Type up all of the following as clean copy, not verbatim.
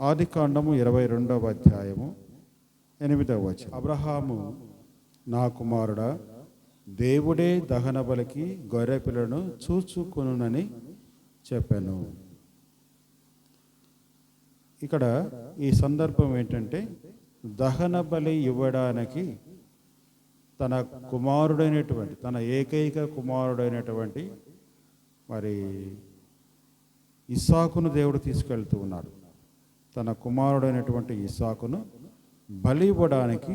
ఆదికాండము 22వ అధ్యాయము 8వ వచనం. అబ్రహాము, నా కుమారుడా, దేవుడే దహన బలికి గొర్రెపిల్లను చూచుకొనునని చెప్పాను. ఇక్కడ ఈ సందర్భం ఏంటంటే, దహన బలి ఇవ్వడానికి తన కుమారుడైనటువంటి, తన ఏకైక కుమారుడైనటువంటి మరి ఇస్సాకును దేవుడు తీసుకెళ్తూ ఉన్నాడు. తన కుమారుడైనటువంటి ఇస్సాకును బలి ఇవ్వడానికి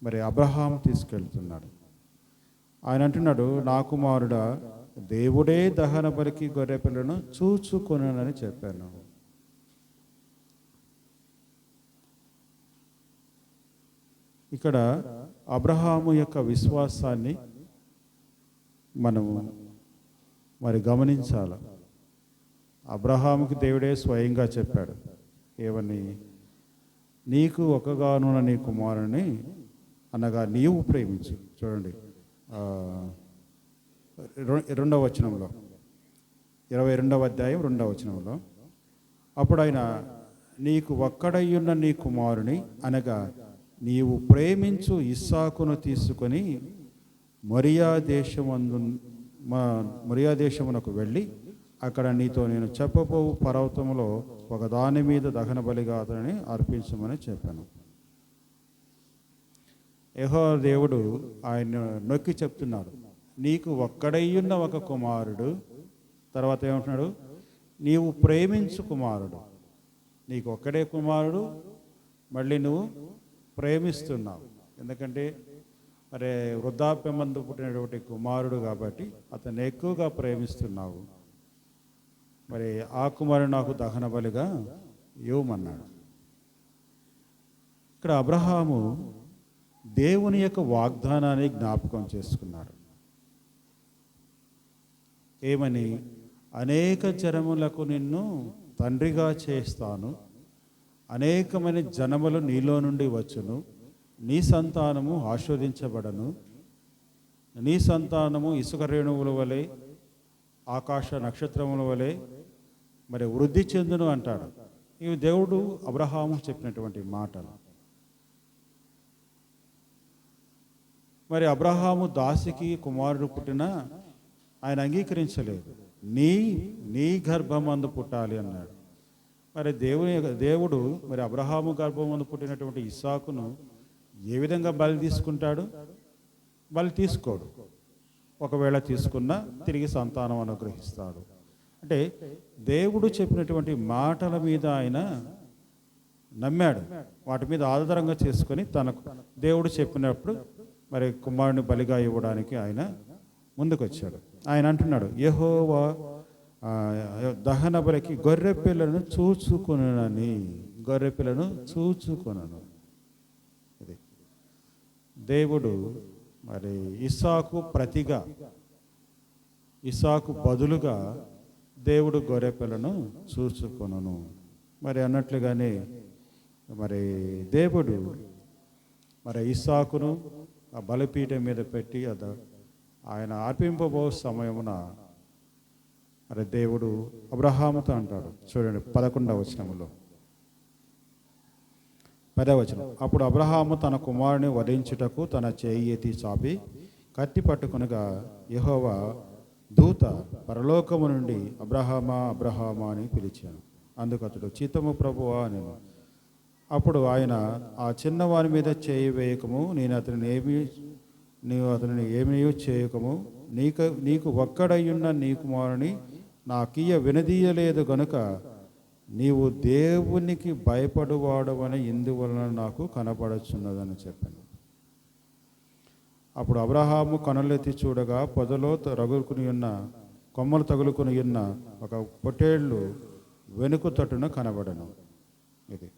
మరి అబ్రహాం తీసుకెళ్తున్నాడు. ఆయన అంటున్నాడు, నా కుమారుడా, దేవుడే దహన బలికి గొర్రెపిల్లను చూచుకొనునని చెప్పాను. ఇక్కడ అబ్రహాము యొక్క విశ్వాసాన్ని మనము మరి గమనించాలి. అబ్రహాముకి దేవుడే స్వయంగా చెప్పాడు ఏమని, నీకు ఒకగానున్న నీ కుమారుని అనగా నీవు ప్రేమించు. చూడండి 2వ వచనంలో, 22వ అధ్యాయం 2వ వచనంలో, అప్పుడు ఆయన నీకు ఒక్కడయ్యున్న నీ కుమారుని అనగా నీవు ప్రేమించు ఇస్సాకును తీసుకొని మొరియా దేశమునకు వెళ్ళి అక్కడ నీతో నేను చెప్పబోవు పర్వతములో ఒకదాని మీద దహన బలిగా అతనిని అర్పించమని చెప్పాను. యెహోవా దేవుడు ఆయన నొక్కి చెప్తున్నాడు, నీకు ఒక్కడయ్యున్న ఒక కుమారుడు. తర్వాత ఏమంటున్నాడు, నీవు ప్రేమించు కుమారుడు. నీకు ఒక్కడే కుమారుడు, మళ్ళీ నువ్వు ప్రేమిస్తున్నావు. ఎందుకంటే మరి వృద్ధాప్యమందు పుట్టినటువంటి కుమారుడు కాబట్టి అతన్ని ఎక్కువగా ప్రేమిస్తున్నావు. మరి ఆ కుమారుడు నాకు దహన బలిగా ఇవ్వమన్నాడు. ఇక్కడ అబ్రహాము దేవుని యొక్క వాగ్దానాన్ని జ్ఞాపకం చేసుకున్నాడు. ఏమని, అనేక జనములకు నిన్ను తండ్రిగా చేస్తాను, అనేకమైన జనములు నీలో నుండి వచ్చును, నీ సంతానము ఆశీర్వదించబడను, నీ సంతానము ఇసుక రేణువుల వలె ఆకాశ నక్షత్రముల వలె మరి వృద్ధి చెందును అంటాడు. ఇవి దేవుడు అబ్రహాము చెప్పినటువంటి మాటలు. మరి అబ్రహాము దాసికి కుమారుడు పుట్టినా ఆయన అంగీకరించలేదు. నీ గర్భమందు పుట్టాలి అన్నాడు. మరి దేవుడు మరి అబ్రహాము గర్భమందు పుట్టినటువంటి ఇస్సాకును ఏ విధంగా బలి తీసుకుంటాడు? బలి తీసుకోడు. ఒకవేళ తీసుకున్నా తిరిగి సంతానం అనుగ్రహిస్తాడు. అంటే దేవుడు చెప్పినటువంటి మాటల మీద ఆయన నమ్మాడు. వాటి మీద ఆధారంగా చేసుకొని తనకు దేవుడు చెప్పినప్పుడు మరి కుమారుని బలిగా ఇవ్వడానికి ఆయన ముందుకు వచ్చాడు. ఆయన అంటున్నాడు, యెహోవా దహన బలికి గొర్రెపిల్లను చూచుకొనునని, గొర్రెపిల్లను చూచుకొనను. ఇది దేవుడు మరి ఇస్సాకు బదులుగా దేవుడు గొర్రెపిల్లను చూచుకొనను. మరి అన్నట్లుగానే మరి దేవుడు మరి ఇస్సాకును ఆ బలిపీఠం మీద పెట్టి ఆయన అర్పింపబో సమయమున మరి దేవుడు అబ్రహాముతో అంటాడు. చూడండి 11వ వచనంలో, 10వ వచనం, అప్పుడు అబ్రహాము తన కుమారుని వధించుటకు తన చేయి ఎత్తి చాపి కత్తి పట్టుకొనగా యెహోవా దూత పరలోకము నుండి అబ్రహామా అబ్రహామా అని పిలిచాను. అందుకు అతడు, చిత్తము ప్రభువా నేను. అప్పుడు ఆయన, ఆ చిన్నవాని మీద చేయి వేయకము, నీవు అతనిని ఏమీ చేయకము, నీకు ఒక్కడయ్యున్న నీ కుమారుని నాకియ్య వినదీయలేదు గనుక నీవు దేవునికి భయపడువాడవని ఇందువలన నాకు కనపడుచున్నదని చెప్పాను. అప్పుడు అబ్రహాము కనులెత్తి చూడగా పొదలో కొమ్మలు తగులుకుని ఉన్న ఒక పొట్టేళ్ళు వెనుక తట్టున కనబడను. ఇది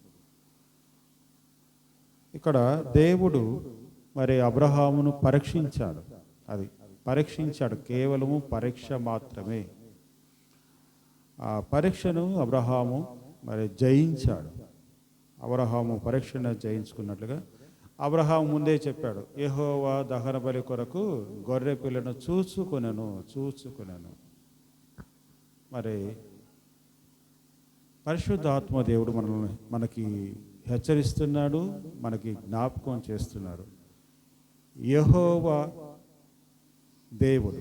ఇక్కడ దేవుడు మరి అబ్రహామును పరీక్షించాడు. కేవలము పరీక్ష మాత్రమే. ఆ పరీక్షను అబ్రహాము మరి జయించాడు. అబ్రహాము పరీక్షను జయించుకున్నట్లుగా అబ్రహాము ముందే చెప్పాడు, యెహోవా దహన బలి కొరకు గొర్రె పిల్లను చూచుకొనెను. మరి పరిశుద్ధాత్మ దేవుడు మనకి హెచ్చరిస్తున్నాడు, మనకి జ్ఞాపకం చేస్తున్నాడు. యెహోవా దేవుడు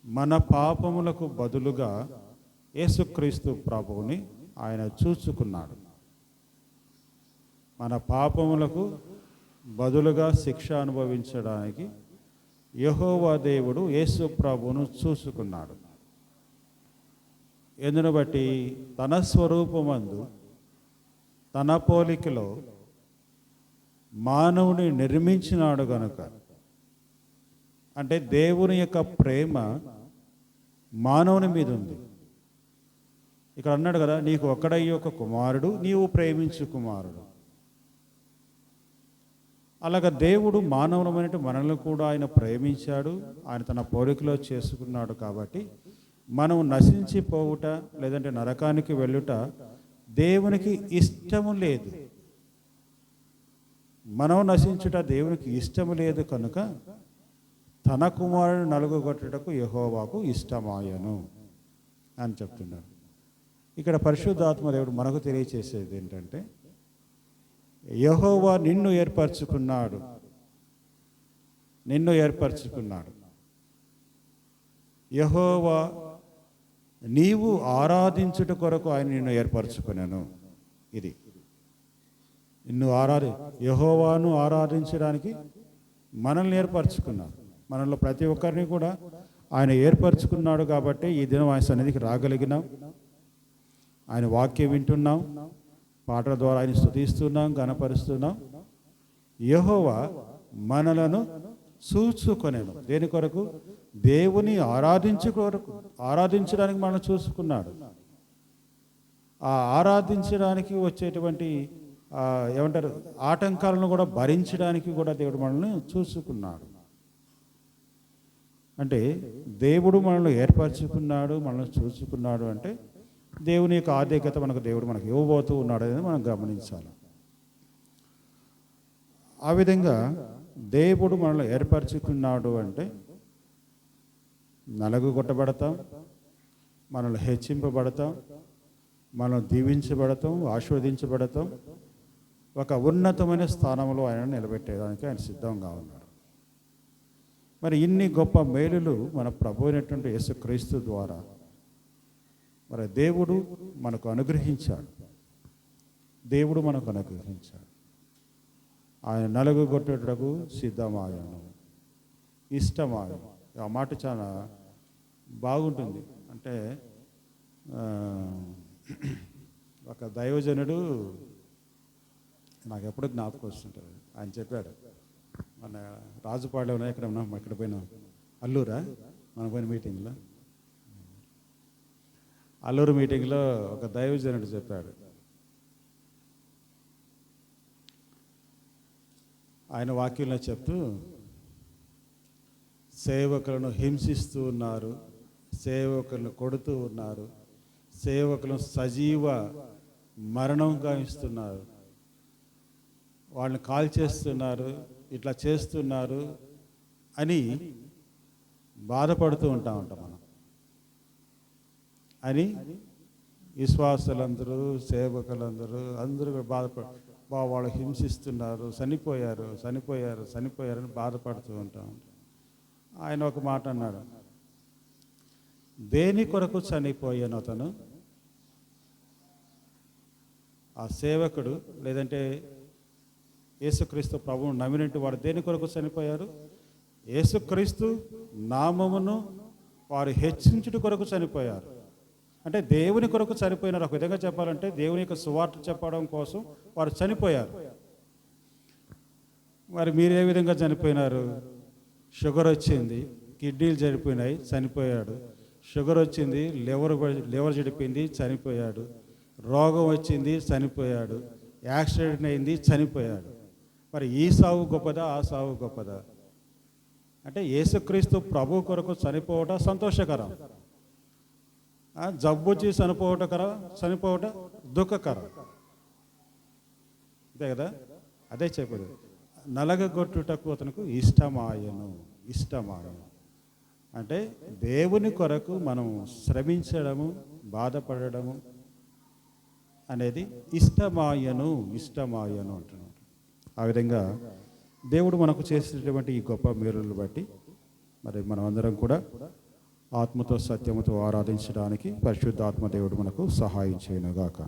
మన పాపములకు బదులుగా యేసుక్రీస్తు ప్రభువుని ఆయన చూసుకున్నాడు. మన పాపములకు బదులుగా శిక్ష అనుభవించడానికి యెహోవా దేవుడు యేసు ప్రభువును చూసుకున్నాడు. ఎందును బట్టి తన స్వరూపమందు తన పోలికలో మానవుని నిర్మించినాడు గనుక, అంటే దేవుని యొక్క ప్రేమ మానవుని మీద ఉంది. ఇక్కడ అన్నాడు కదా, నీకు ఒక్కడయ్యే ఒక కుమారుడు, నీవు ప్రేమించు కుమారుడు. అలాగ దేవుడు మానవులమైనటువంటి మనల్ని కూడా ఆయన ప్రేమించాడు, ఆయన తన పోలికలో చేసుకున్నాడు. కాబట్టి మనం నశించిపోవుట లేదంటే నరకానికి వెళ్ళుట దేవునికి ఇష్టము లేదు. మనం నశించుట దేవునికి ఇష్టము లేదు కనుక తన కుమారుని నలుగుగొట్టుటకు యెహోవాకు ఇష్టమాయను అని చెప్తున్నారు. ఇక్కడ పరిశుద్ధాత్మ దేవుడు మనకు తెలియచేసేది ఏంటంటే, యెహోవా నిన్ను ఏర్పరచుకున్నాడు, నిన్ను ఏర్పరచుకున్నాడు. యెహోవా నీవు ఆరాధించుట కొరకు ఆయన నిన్ను ఏర్పరచుకున్నాను. ఇది నిన్ను యెహోవాను ఆరాధించడానికి మనల్ని ఏర్పరచుకున్నాడు. మనలో ప్రతి ఒక్కరిని కూడా ఆయన ఏర్పరచుకున్నాడు. కాబట్టి ఈ దినం ఆయన సన్నిధికి రాగలిగినాం, ఆయన వాక్యం వింటున్నాం, పాటల ద్వారా ఆయన స్తుతిస్తున్నాం, గణపరుస్తున్నాం. యెహోవా మనలను చూసుకొనెను. దేని కొరకు? దేవుని ఆరాధించడానికి మనం చూసుకున్నాడు. ఆ ఆరాధించడానికి వచ్చేటువంటి ఏమంటారు ఆటంకాలను కూడా భరించడానికి కూడా దేవుడు మనల్ని చూసుకున్నాడు. అంటే దేవుడు మనల్ని ఏర్పరచుకున్నాడు, మనల్ని చూసుకున్నాడు. అంటే దేవుని యొక్క ఆధిక్యత దేవుడు మనకు ఇవ్వబోతూ ఉన్నాడు అనేది మనం గమనించాలి. ఆ విధంగా దేవుడు మనల్ని ఏర్పరచుకున్నాడు అంటే నలుగుగొట్టబడతాం, మనల్ని హెచ్చింపబడతాం, మనం దీవించబడతాం, ఆశీర్వదించబడతాం. ఒక ఉన్నతమైన స్థానంలో ఆయన నిలబెట్టేదానికి ఆయన సిద్ధంగా ఉన్నాడు. మరి ఇన్ని గొప్ప మేలులు మన ప్రభు అయినటువంటి యేసుక్రీస్తు ద్వారా మరి దేవుడు మనకు అనుగ్రహించాడు. దేవుడు మనకు అనుగ్రహించాడు. ఆయన నలుగుగొట్టుటకు సిద్ధమాయను, ఇష్టమాయను. ఆ మాట చాలా బాగుంటుంది. అంటే ఒక దైవజనుడు నాకు ఎప్పుడు జ్ఞాపకం వస్తుంటుంది. ఆయన చెప్పాడు, మన రాజుపాడులో ఇక్కడ పోయినా అల్లూరా మన పోయిన మీటింగ్లో, అల్లూరు మీటింగ్లో ఒక దైవజనుడు చెప్పాడు, ఆయన వాక్యంలో చెప్తూ, సేవకులను హింసిస్తూ ఉన్నారు, సేవకులను కొడుతూ ఉన్నారు, సేవకులను సజీవ మరణం గావిస్తున్నారు, వాళ్ళని కాల్ చేస్తున్నారు, ఇట్లా చేస్తున్నారు అని బాధపడుతూ ఉంటాం మనం. అని విశ్వాసులందరూ, సేవకులందరూ అందరూ వాళ్ళు హింసిస్తున్నారు, చనిపోయారు అని బాధపడుతూ ఉంటాం. ఆయన ఒక మాట అన్నాడు, దేని కొరకు చనిపోయాను అతను? ఆ సేవకుడు లేదంటే యేసుక్రీస్తు ప్రభువు నమ్మినట్టు వాడు దేని కొరకు చనిపోయారు? యేసుక్రీస్తు నామమును వారు హెచ్చించుట కొరకు చనిపోయారు. అంటే దేవుని కొరకు చనిపోయినారు. ఒక విధంగా చెప్పాలంటే దేవుని యొక్క సువార్త చెప్పడం కోసం వారు చనిపోయారు. మరి మీరు ఏ విధంగా చనిపోయినారు? షుగర్ వచ్చింది, కిడ్నీలు చెడిపోయినాయి, చనిపోయాడు. షుగర్ వచ్చింది, లివర్ చెడిపోయింది, చనిపోయాడు. రోగం వచ్చింది, చనిపోయాడు. యాక్సిడెంట్ అయింది, చనిపోయాడు. మరి ఈ సావు గొప్పదా, ఆ సావు గొప్పదా? అంటే యేసుక్రీస్తు ప్రభు కొరకు చనిపోవటం సంతోషకరం, జబ్బు వచ్చి చనిపోవటం దుఃఖకరం. అంతే కదా? అదే చెప్పేది, నలగగొట్టుటకు అతనికి ఇష్టమాయను. అంటే దేవుని కొరకు మనం శ్రమించడము, బాధపడము అనేది ఇష్టమాయను అంటున్నాడు. ఆ విధంగా దేవుడు మనకు చేసినటువంటి ఈ గొప్ప మేలులను బట్టి మరి మనం అందరం కూడా ఆత్మతో సత్యముతో ఆరాధించడానికి పరిశుద్ధాత్మ దేవుడు మనకు సహాయం చేయనుగాక.